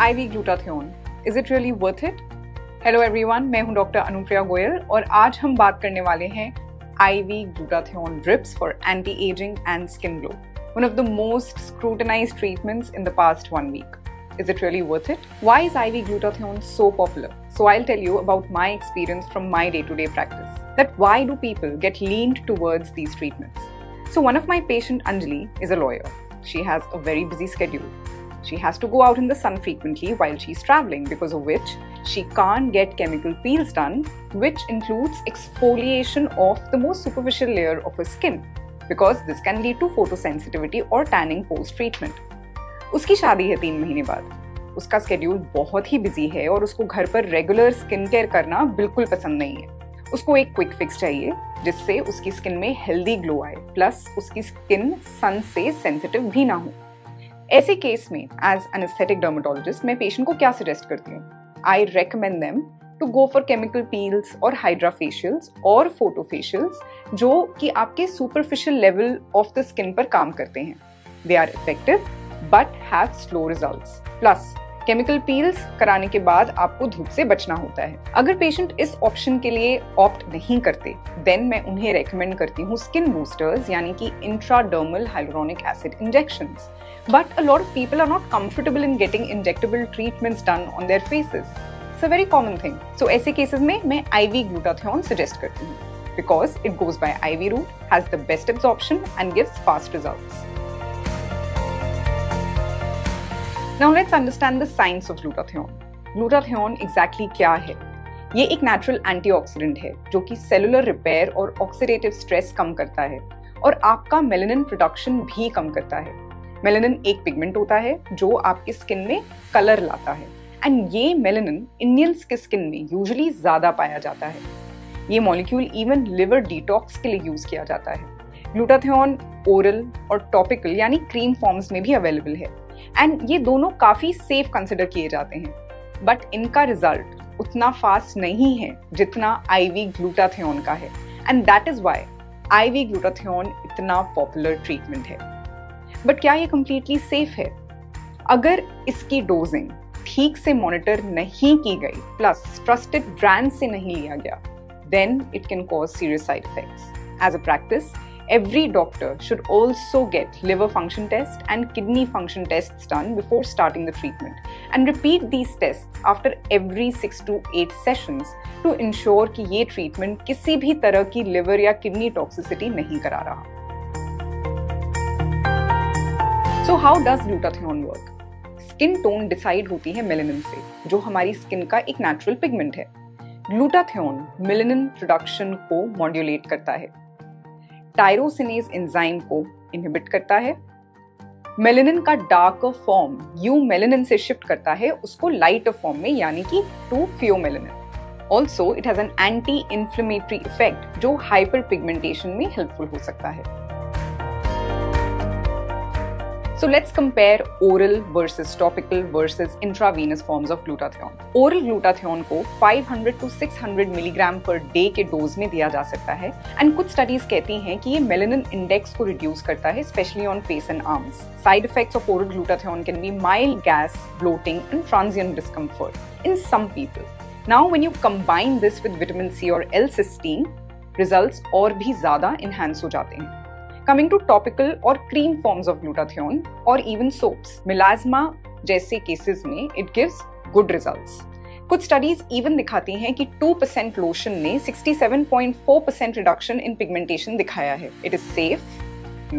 IV glutathione, is it really worth it? Hello everyone, मैं हूं doctor Anupriya Goyal और आज हम बात करने वाले हैं IV glutathione drips for anti-aging and skin glow, one of the most scrutinized treatments in the past 1 week. Is it really worth it? Why is IV glutathione so popular? So I'll tell you about my experience from my day-to-day practice. That why do people get leaned towards these treatments? So one of my patient, Anjali, is a lawyer. She has a very busy schedule. She has to go out in the sun frequently while she's traveling, because of which she can't get chemical peels done, which includes exfoliation of the most superficial layer of her skin, because this can lead to photosensitivity or tanning post-treatment. उसकी शादी है 3 महीने बाद. उसका schedule बहुत ही busy है और उसको घर पर रेगुलर स्किन केयर करना बिल्कुल पसंद नहीं है. उसको एक क्विक फिक्स चाहिए जिससे उसकी स्किन में हेल्दी ग्लो आए, प्लस उसकी स्किन सन से सेंसिटिव भी ना हो. ऐसे केस में एज एन एस्थेटिक डर्मेटोलॉजिस्ट मैं पेशेंट को क्या सजेस्ट करती हूँ? I recommend them to go for chemical peels और हाइड्रा फेशियल्स और फोटो फेशियल्स जो कि आपके superficial level of the skin पर काम करते हैं. They are effective but have slow results. Plus chemical peels कराने के बाद आपको धूप से बचना होता है. अगर पेशेंट इस ऑप्शन के लिए ऑप्ट नहीं करते, देन मैं उन्हें रेकमेंड करती हूँ स्किन बूस्टर्स यानी कि intradermal hyaluronic acid injections. But a lot of people are not comfortable in getting injectable treatments done on their faces. It's a very common thing. So ऐसे cases में मैं IV glutathione suggest करती हूँ because it goes by IV route, has the best absorption and gives fast results. Now let's understand the science of glutathione. Glutathione exactly क्या है? ये एक natural antioxidant है जो कि सेलुलर रिपेयर और ऑक्सीडेटिव स्ट्रेस कम करता है और आपका मेलानिन प्रोडक्शन भी कम करता है. मेलानिन एक पिगमेंट होता है जो आपकी स्किन में कलर लाता है एंड ये मेलानिन इंडियंस की स्किन में यूजुअली ज्यादा पाया जाता है. ये मॉलिक्यूल इवन लिवर डिटॉक्स के लिए यूज किया जाता है. ग्लूटाथियोन ओरल और टॉपिकल यानी क्रीम फॉर्म्स में भी अवेलेबल है एंड ये दोनों काफी सेफ कंसिडर किए जाते हैं, बट इनका रिजल्ट उतना फास्ट नहीं है जितना IV ग्लूटाथियोन का है and that is why IV glutathione इतना पॉपुलर ट्रीटमेंट है. बट क्या ये कंप्लीटली सेफ है? अगर इसकी डोजिंग ठीक से मॉनिटर नहीं की गई, प्लस ट्रस्टेड ब्रांड से नहीं लिया गया, then it can cause serious side effects. As a practice, every doctor should also get liver function test and kidney function tests done before starting the treatment and repeat these tests after every 6 to 8 sessions to ensure कि ये treatment किसी भी तरह की liver या kidney toxicity नहीं करा रहा. So how does glutathione work? Skin tone decide होती है मेलानिन से, जो हमारी स्किन का एक नेचुरल पिगमेंट है. ग्लूटाथियोन मेलानिन प्रोडक्शन को मॉड्यूलेट करता है, टायरोसिनेज एंजाइम को इनहिबिट करता है, मेलानिन का डार्कर फॉर्म यूमेलानिन से शिफ्ट करता है उसको लाइटर फॉर्म में यानी कि to pheomelanin. Also it has an anti inflammatory effect जो हाइपर पिगमेंटेशन में हेल्पफुल हो सकता है. So let's compare oral versus topical versus intravenous forms of glutathione. Oral glutathione को 500 to 600 मिलीग्राम पर डे के डोज में दिया जा सकता है एंड कुछ स्टडीज कहती हैं कि ये मेलानिन इंडेक्स को रिड्यूस करता है, specially on face and arms. Side effects of oral glutathione can be mild gas, bloating and transient discomfort in some people. Now when you combine this with vitamin C और L-cysteine, results और भी ज्यादा enhance हो जाते हैं. Coming to topical और cream forms of glutathione और even soaps, melasma जैसे cases में it gives good results. कुछ studies even दिखाती हैं कि 2% lotion ने 67.4% reduction in pigmentation दिखाया है. It is safe,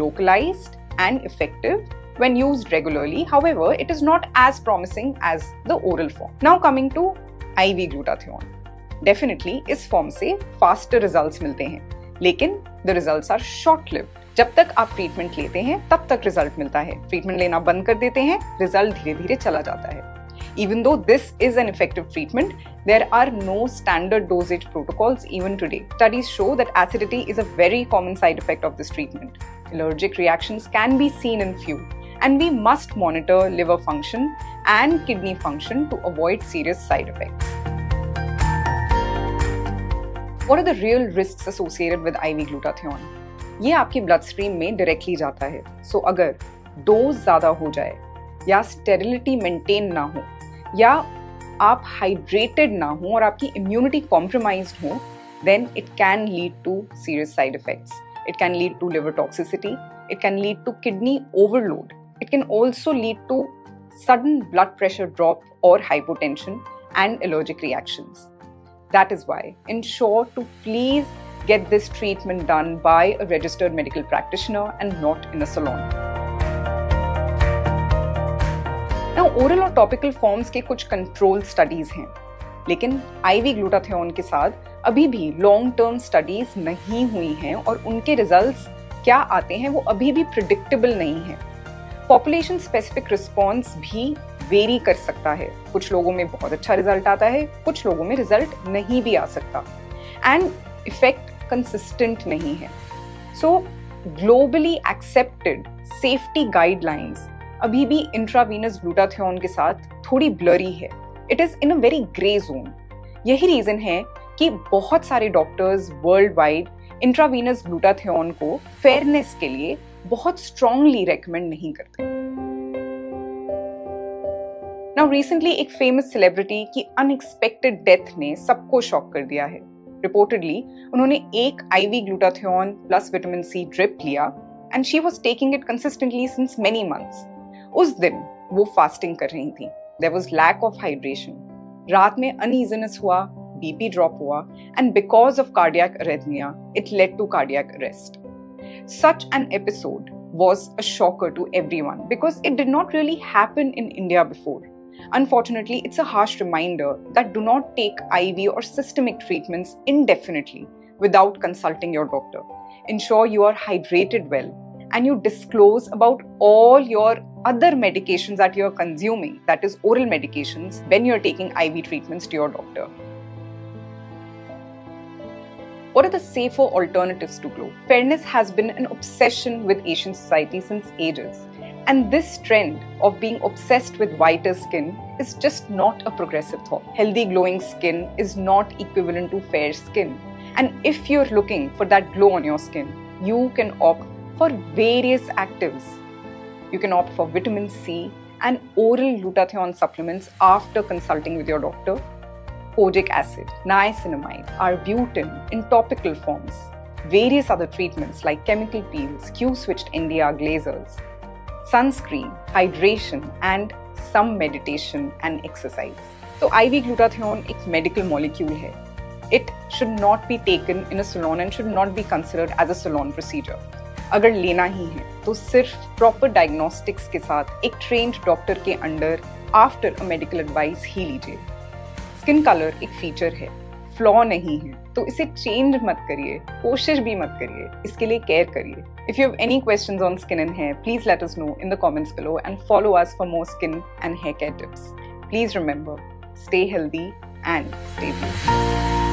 localized and effective when used regularly. However, it is not as promising as the oral form. Now coming to IV glutathione. Definitely इस form से faster results मिलते हैं, लेकिन the results are short-lived. जब तक आप treatment लेते हैं तब तक रिजल्ट मिलता है. ट्रीटमेंट लेना बंद कर देते हैं, रिजल्ट धीरे धीरे चला जाता है. Even though this is an effective treatment, there are no standard dosage protocols even today. Studies show that acidity is a very common side effect of this treatment. Allergic reactions can be seen in few, and we must monitor liver function and kidney function to avoid serious side effects. What are the real risks associated with IV glutathione? ये आपकी blood stream में directly जाता है. सो अगर dose ज्यादा हो जाए या स्टेरिलिटी मेंटेन ना हो या आप हाइड्रेटेड ना हो और आपकी इम्यूनिटी कॉम्प्रोमाइज्ड हो, then it can lead to serious side effects. It can lead to liver toxicity. It can lead to kidney overload. It can also lead to sudden blood pressure drop or hypotension and allergic reactions. That is why ensure to please get this treatment done by a registered medical practitioner and not in a salon. Now, oral और topical forms के कुछ control studies हैं, लेकिन IV glutathione के साथ अभी भी long term studies नहीं हुई हैं और उनके रिजल्ट्स क्या आते हैं वो अभी भी प्रिडिक्टेबल नहीं है। पॉपुलेशन स्पेसिफिक रिस्पॉन्स भी वेरी कर सकता है, कुछ लोगों में बहुत अच्छा रिजल्ट आता है, कुछ लोगों में रिजल्ट नहीं भी आ सकता, एंड इफेक्ट कंसिस्टेंट नहीं है। सो ग्लोबली एक्सेप्टेड सेफ्टी गाइडलाइंस अभी भी इंट्रावीनस ग्लूटाथियोन के साथ थोड़ी ब्लरी है। It is in a very grey zone. यही रीजन है कि बहुत सारे doctors world wide intravenous glutathione को फेयरनेस के लिए बहुत स्ट्रांगली रेकमेंड नहीं करते। नाउ रिसेंटली एक फेमस सेलिब्रिटी की अनएक्सपेक्टेड डेथ ने सबको शॉक कर दिया है। रिपोर्टेडली उन्होंने एक IV glutathione plus vitamin C drip लिया and she was taking it consistently since many months. उस दिन वो फास्टिंग कर रही थी। There was lack of hydration. रात में अनईजीनेस हुआ, BP drop हुआ, and because of cardiac arrhythmia, it led to cardiac arrest. Such an episode was a shocker to everyone because it did not really happen in India before. Unfortunately, it's a harsh reminder that do not take IV or systemic treatments indefinitely without consulting your doctor. Ensure you are hydrated well and you disclose about all your other medications that you are consuming, that is oral medications, when you are taking IV treatments to your doctor. What are the safer alternatives to glow? Fairness has been an obsession with Asian society since ages. And this trend of being obsessed with whiter skin is just not a progressive thought. Healthy glowing skin is not equivalent to fair skin. And if you're looking for that glow on your skin, you can opt for various actives. You can opt for vitamin C and oral glutathione supplements after consulting with your doctor. Kojic acid, niacinamide, arbutin in topical forms, various other treatments like chemical peels, Q-switched NDR glazers, sunscreen, hydration, and some meditation and exercise. So IV glutathione एक medical molecule है. It should not be taken in a salon and should not be considered as a salon procedure. अगर लेना ही है तो सिर्फ proper diagnostics के साथ एक trained doctor के under after a medical advice ही लीजिए. स्किन कलर एक फीचर है, फ्लॉ नहीं है, तो इसे चेंज मत करिए, कोशिश भी मत करिए, इसके लिए केयर करिए। If you have any questions on skin and hair, please let us know in the comments below and follow us for more skin and hair care tips. Please remember, stay healthy and stay blue.